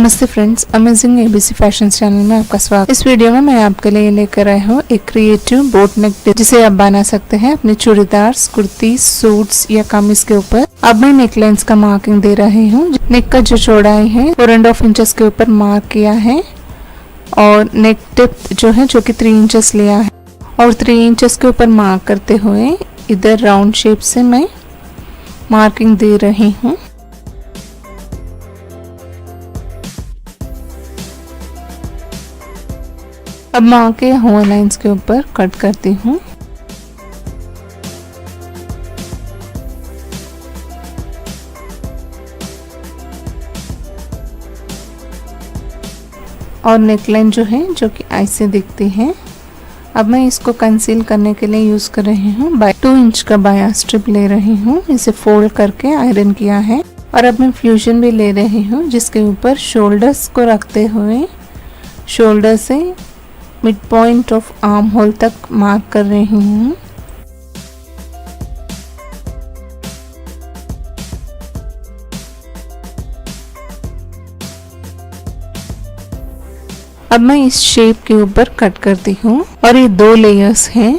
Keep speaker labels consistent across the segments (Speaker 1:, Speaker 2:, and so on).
Speaker 1: नमस्ते friends, amazing ABC fashion channel में आपका स्वागत। इस वीडियो में मैं आपके लिए लेकर आई हूँ एक क्रिएटिव बोट नेक जिसे आप बना सकते हैं अपने चूड़ीदार, कुर्ती, सूट्स या कमीज के ऊपर। अब मैं नेक लाइन्स का मार्किंग दे रही हूँ। नेक का जो चौड़ाई है 4.5 इंचेस के ऊपर मार्क किया है और नेक टिप जो है जो कि 3 इंचेस लिया है और 3 इंचेस के ऊपर मार्क करते हुए इधर राउंड शेप से मैं मार्किंग दे रही हूँ। अब मैं के हुए लाइंस के ऊपर कट करती हूँ। और नेकलाइन जो है जो कि ऐसे दिखती है। अब मैं इसको कंसील करने के लिए यूज कर रही हूँ। 2 इंच का बाया स्ट्रिप ले रही हूँ, इसे फोल्ड करके आयरन किया है। और अब मैं फ्यूजन भी ले रही हूँ जिसके ऊपर शोल्डर्स को रखते हुए शोल्डर से mid point of arm hole तक मार्क कर रही हूँ। अब मैं इस शेप के ऊपर कट करती हूँ और ये 2 लेयर्स हैं।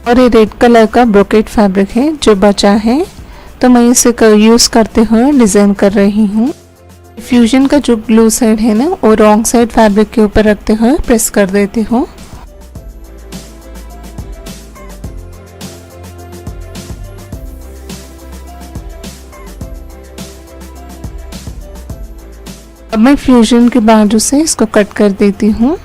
Speaker 1: और ये रेड कलर का ब्रोकेट फैब्रिक है जो बचा है, तो मैं इसे यूज करते हुए डिजाइन कर रही हूँ। फ्यूजन का जो ब्लू साइड है ना वो रॉन्ग साइड फैब्रिक के ऊपर रखते हुए प्रेस कर देती हूँ। अब मैं फ्यूजन के बाजू से इसको कट कर देती हूँ।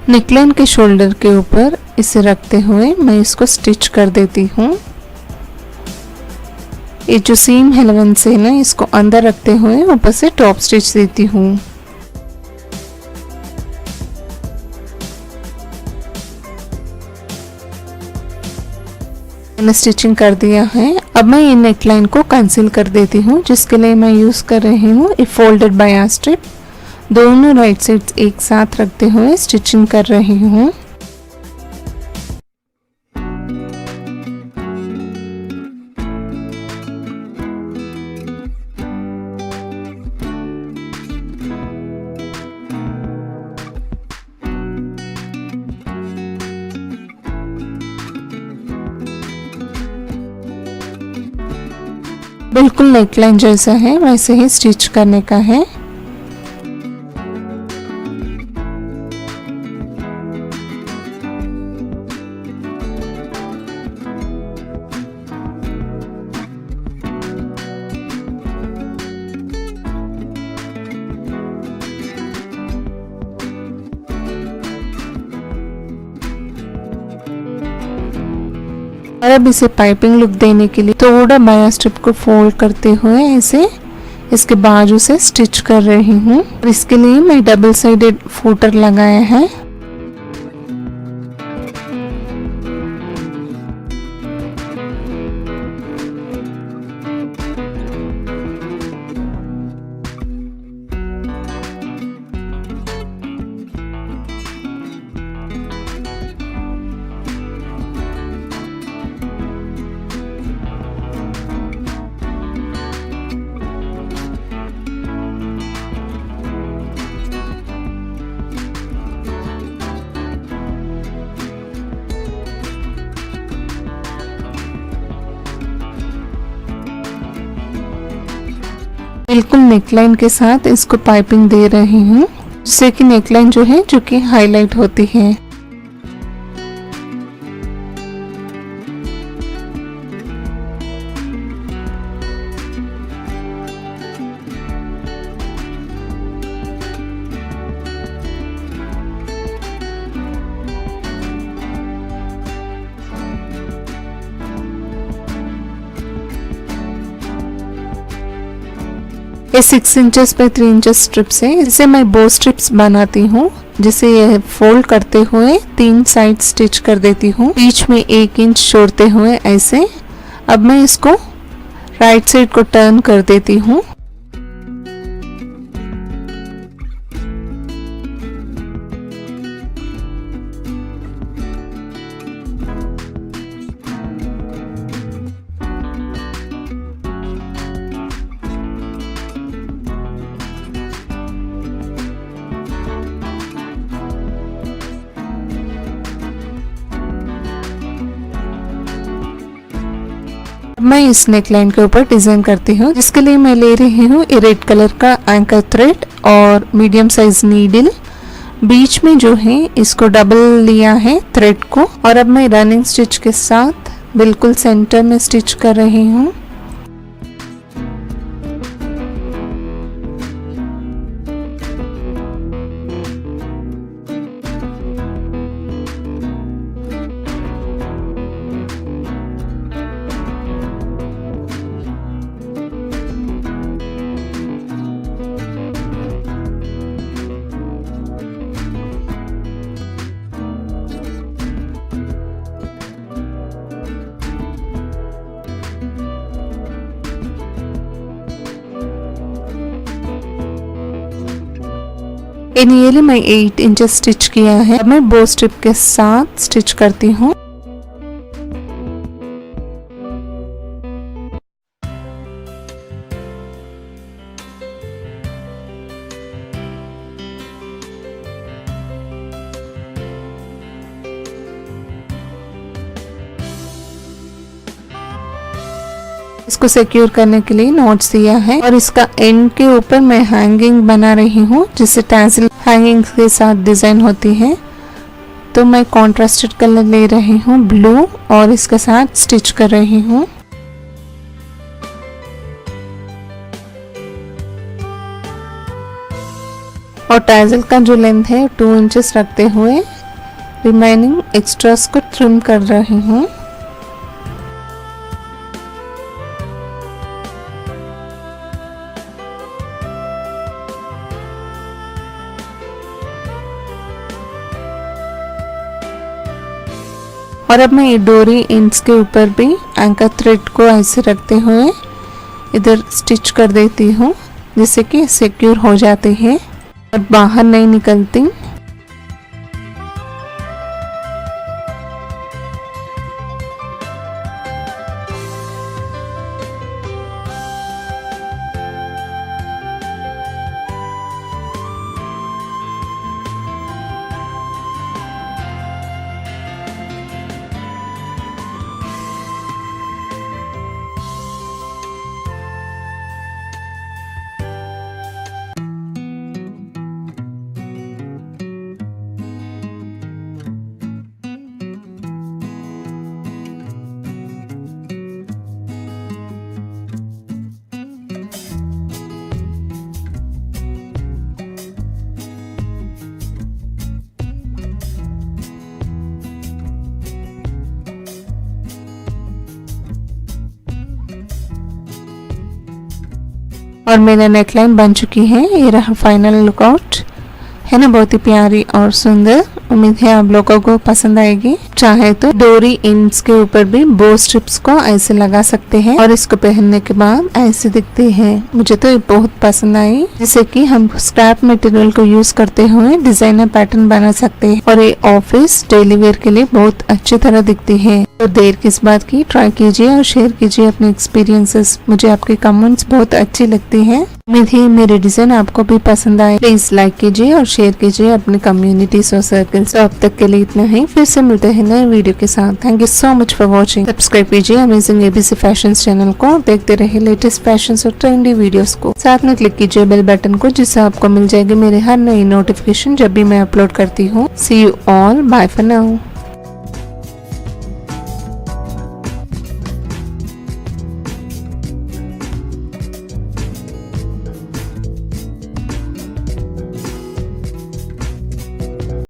Speaker 1: नेकलाइन के शोल्डर के ऊपर इसे रखते हुए मैं इसको स्टिच कर देती हूँ। ये जो सीम है 11 से ना इसको अंदर रखते हुए ऊपर से टॉप स्टिच देती हूँ। मैंने स्टिचिंग कर दिया है। अब मैं ये नेकलाइन को कंसील कर देती हूँ जिसके लिए मैं यूज कर रही हूँ ये फोल्डेड बाया स्ट्रिप। दोनों राइट साइड्स एक साथ रखते हुए स्टिचिंग कर रही हूँ। बिल्कुल नेकलाइन जैसा है वैसे ही स्टिच करने का है। और अब इसे पाइपिंग लुक देने के लिए थोड़ा बाया स्ट्रिप को फोल्ड करते हुए ऐसे इसके बाजू से स्टिच कर रही हूँ। इसके लिए मैं डबल साइडेड फूटर लगाया है। बिल्कुल नेकलाइन के साथ इसको पाइपिंग दे रही हूँ जिससे कि नेकलाइन जो है जो कि हाईलाइट होती है। ये 6 इंचेस बाय 3 इंचेस स्ट्रिप्स है। इसे मैं बो स्ट्रिप्स बनाती हूँ, जिसे ये फोल्ड करते हुए 3 साइड स्टिच कर देती हूँ, बीच में 1 इंच छोड़ते हुए ऐसे। अब मैं इसको राइट साइड को टर्न कर देती हूँ। मैं इस नेकलाइन के ऊपर डिजाइन करती हूँ, जिसके लिए मैं ले रही हूँ ये रेड कलर का एंकर थ्रेड और मीडियम साइज नीडल। बीच में जो है इसको डबल लिया है थ्रेड को, और अब मैं रनिंग स्टिच के साथ बिल्कुल सेंटर में स्टिच कर रही हूँ। नियरली मैं 8 इंचेस स्टिच किया है। अब मैं बो स्ट्रिप के साथ स्टिच करती हूँ। इसको सिक्योर करने के लिए नॉट्स दिया है, और इसका एंड के ऊपर मैं हैंगिंग बना रही हूँ, जिससे टैसल हैंगिंग के साथ डिजाइन होती है। तो मैं कॉन्ट्रास्टेड कलर ले रही हूँ ब्लू, और इसके साथ स्टिच कर रही हूँ। और टैसल का जो लेंथ है 2 इंचेस रखते हुए रिमेनिंग एक्स्ट्रास को ट्रिम कर रही हूँ। और अब मैं ये डोरी एंड्स के ऊपर भी एंकर थ्रेड को ऐसे रखते हुए इधर स्टिच कर देती हूँ, जिससे कि सिक्योर हो जाते हैं और बाहर नहीं निकलती। और मेरा नेकलाइन बन चुकी है। ये रहा फाइनल लुकआउट, है ना, बहुत ही प्यारी और सुंदर। उम्मीद है आप लोगों को पसंद आएगी। चाहे तो डोरी एंड्स के ऊपर भी बो स्ट्रिप्स को ऐसे लगा सकते हैं, और इसको पहनने के बाद ऐसे दिखते हैं। मुझे तो ये बहुत पसंद आई, जैसे कि हम स्क्रैप मटेरियल को यूज करते हुए डिजाइनर पैटर्न बना सकते हैं, और ये ऑफिस डेली वेयर के लिए बहुत अच्छी तरह दिखती है। तो देर किस बात की, ट्राई कीजिए और शेयर कीजिए अपने एक्सपीरियंसेस। मुझे आपके कमेंट्स बहुत अच्छी लगती है। उम्मीद है मेरे डिजाइन आपको भी पसंद आए। प्लीज लाइक कीजिए और शेयर कीजिए अपने कम्युनिटीज और सर्कल्स। तो अब तक के लिए इतना ही, फिर से मिलते हैं नए वीडियो के साथ। Thank you so much for watching. Subscribe कीजिए अमेजिंग एबीसी फैशंस चैनल को, देखते रहिए लेटेस्ट फैशंस और ट्रेंडी वीडियोस को। साथ में क्लिक कीजिए बेल बटन को, जिससे आपको मिल जाएगी मेरे हर नई नोटिफिकेशन जब भी मैं अपलोड करती हूँ। See you all, bye for now.